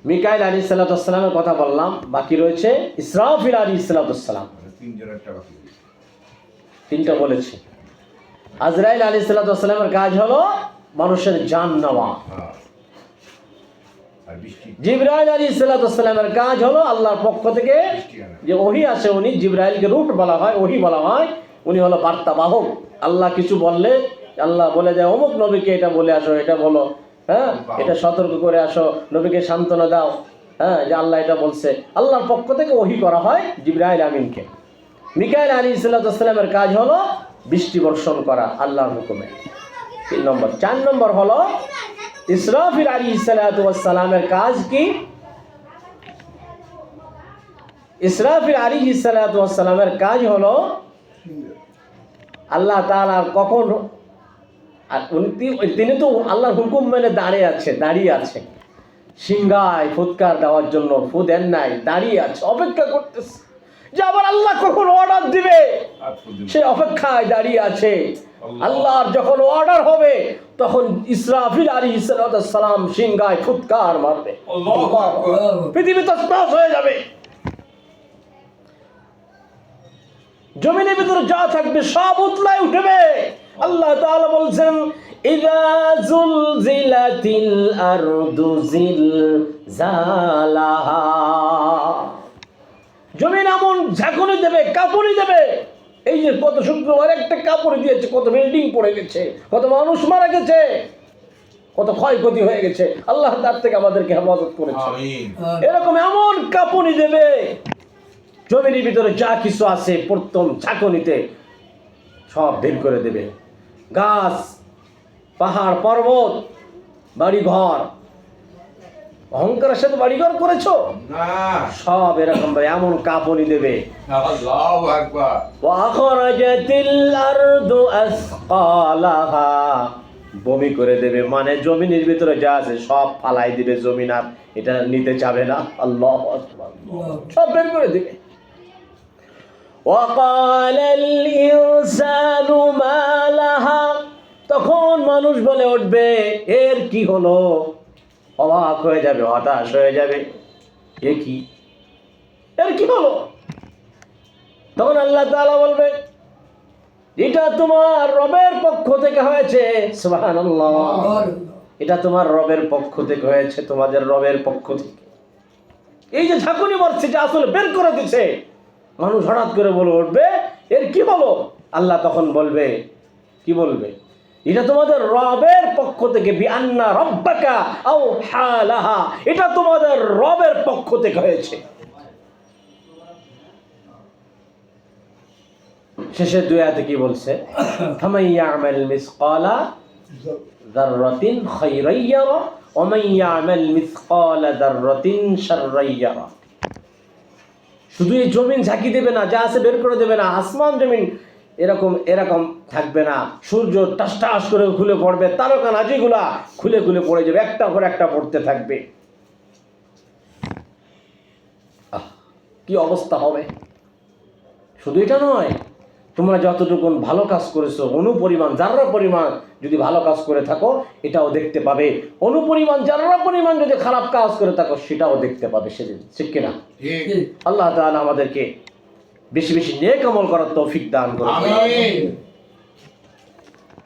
মিকাইল আলাইহিস সালামের কথা বললাম, বাকি রয়েছে ইসরাফিল আলাইহিস সালাম। তিনটা বলেছি। আজরাইল আলাইহিস সালামের কাজ হলো মানুষের জান নেওয়া। জিবরাইল আলাইহিস সালামের কাজ হলো আল্লাহর পক্ষ থেকে যে ওহী আসে, উনি জিবরাইলকে রূহ বলা হয়, ওহী বলা হয়, উনি হলো বার্তাবাহক। আল্লাহ কিছু বললে আল্লাহ বলে যায় অমুক নবীকে এটা বলে আসো, এটা বলো, হ্যাঁ, এটা সতর্ক করে আসো, নবীকে সান্ত্বনা দাও, হ্যাঁ, যে আল্লাহ এটা বলছে। আল্লাহর পক্ষ থেকে ওহী করা হয় জিবরাইল আমিনকে। মিকাইল আলাইহিস সালামের কাজ হলো বৃষ্টি বর্ষণ করা আল্লাহর হুকুমে। 3 নম্বর। 4 নম্বর হলো ইসরাফিল আলাইহিস সালামের কাজ কি? ইসরাফিল আলাইহিস সালামের কাজ হলো আল্লাহ তাআলা কখন, তিনি তো আল্লাহর হুকুম মেনে দাঁড়িয়ে আছে, সিংহায় ফুৎকার দেওয়ার জন্য ফু দেন নাই, দাঁড়িয়ে আছে, অপেক্ষা করতেছে যে আবার আল্লাহ কখন অর্ডার দিবে, সে অপেক্ষায় দাঁড়িয়ে আছে। আল্লাহর যখন অর্ডার হবে তখন ইসরাফিল আলাইহিস সালাম সিংহায় ফুৎকার মারবে, পৃথিবী তছনছ হয়ে যাবে, জমিনের ভিতরে যা থাকবে সব উতলায় উঠবে। আল্লাহ তাআলা বলছেন ইযা যুলজিলাতিল আরদু জিলজালাহা, জমিন এমন ঝাঁকুনি দেবে, কাঁপুনি দেবে। এই যে কত শুক্রবার একটা কাঁপুনি দিয়েছে, কত বিল্ডিং পড়ে গেছে, কত মানুষ মারা গেছে, কত ক্ষয়ক্ষতি হয়ে গেছে। আল্লাহ তার থেকে আমাদেরকে হেফাজত করেছে। এরকম এমন কাঁপুনি দেবে, জমির ভিতরে যা কিছু আছে প্রথম ঝাঁকুনিতে সব বের করে দেবে। গাছ, পাহাড়, পর্বত, বাড়ি ঘর, অহংকারের সাথে বাড়িঘর করেছো না, সব এরকম এমন কাঁপুনি দেবে। আল্লাহু আকবার। ওয়া আখরাজাতিল আরদু আসকালাহা, বমি করে দেবে, মানে জমিনের ভিতরে যা আছে সব ফালাই দিবে, জমিন আর এটা নিতে চাবে না। আল্লাহু আকবার, সব বের করে দিবে। ওয়া ক্বালাল ইনসানু মা লাহা, তখন মানুষ বলে উঠবে এর কি হলো, অবাক হয়ে যাবে, হতাশ হয়ে যাবে, এ কি, এর কি হলো? তখন আল্লাহ তাআলা বলবে এটা তোমার রবের পক্ষ থেকে হয়েছে। সুবহানাল্লাহ, এটা তোমার রবের পক্ষ থেকে হয়েছে, তোমাদের রবের পক্ষ থেকে। এই যে ঝাঁকুনি মারছে, যে আসলে বের করে দিছে, মানুষ হঠাৎ করে বলে উঠবে এর কি হলো? আল্লাহ তখন বলবে, কি বলবে? এটা তোমাদের রবের পক্ষ থেকে, বিআন্না রাব্বাকা আও হালাহা, এটা তোমাদের রবের পক্ষ থেকে হয়েছে। শেষে 2 আয়াতে কি বলছে? ফামান ইয়ামাল মিসকালা যাররাতিন খায়রান ইয়ারা ওয়া মান ইয়ামাল মিসকালা যাররাতিন শাররান ইয়ারা। শুধু এই জমিন ঝাঁকি দেবে না, যা আছে বের করে দেবে না, আসমান জমিন এরকম থাকবে না, সূর্য টাস টাস করে খুলে পড়বে, তারকা নাজিগুলা খুলে খুলে পড়ে যাবে, একটা পর একটা পড়তে থাকবে। কি অবস্থা হবে! শুধু এটা নয়, তোমরা যতটুকু ভালো কাজ করেছো, অনুপরিমাণ যারা পরিমাণ যদি ভালো কাজ করে থাকো এটাও দেখতে পাবে, অনুপরিমাণ যারা পরিমাণ যদি খারাপ কাজ করে থাকো সেটাও দেখতে পাবে সেদিন, ঠিক কিনা? আল্লাহ তাআলা আমাদেরকে বেশি বেশি নেক আমল করার তৌফিক দান করুন। আমিন।